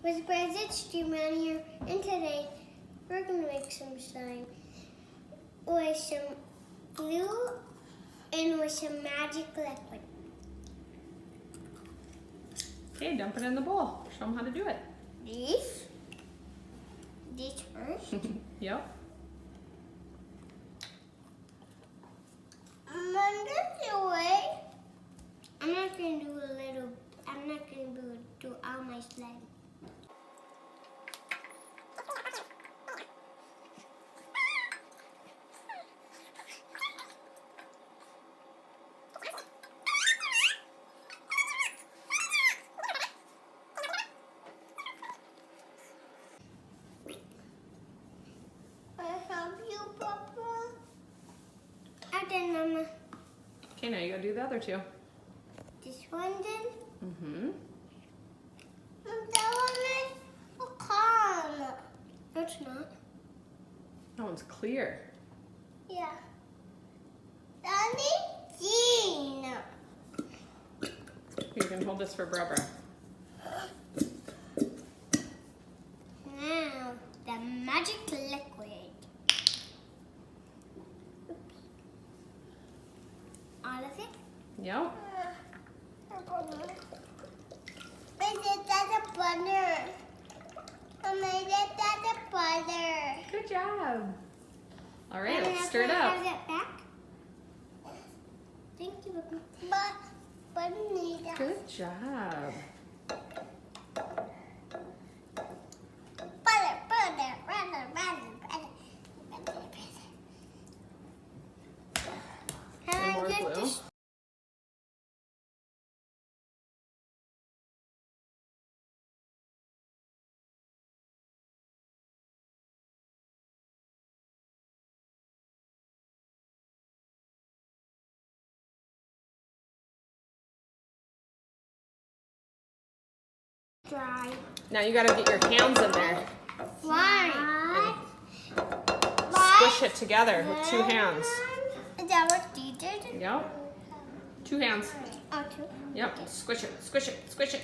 with Brazil Stream around here, and today we're gonna make some slime with some glue and with some magic liquid. Okay, dump it in the bowl. Show them how to do it. These first. Yep. I'm not gonna do a little. I'm not gonna do all my slime. Mama. Okay, now you gotta do the other two. This one then? Mm-hmm. That one is a calm. No, it's not. That one's clear. Yeah. That is green. You can hold this for Barbara. Now, the magic liquid. All of it? Yep. I did that a butter. I made it that a butter. Good job. All right, And let's I'm stir it gonna up. have that back. Thank you. But need that. Good job. And more glue. Dry. Now you gotta get your hands in there. Why? Squish it together with two hands. Is that what you did? Yep. Two hands. Oh, two. Yep. Squish it, squish it, squish it.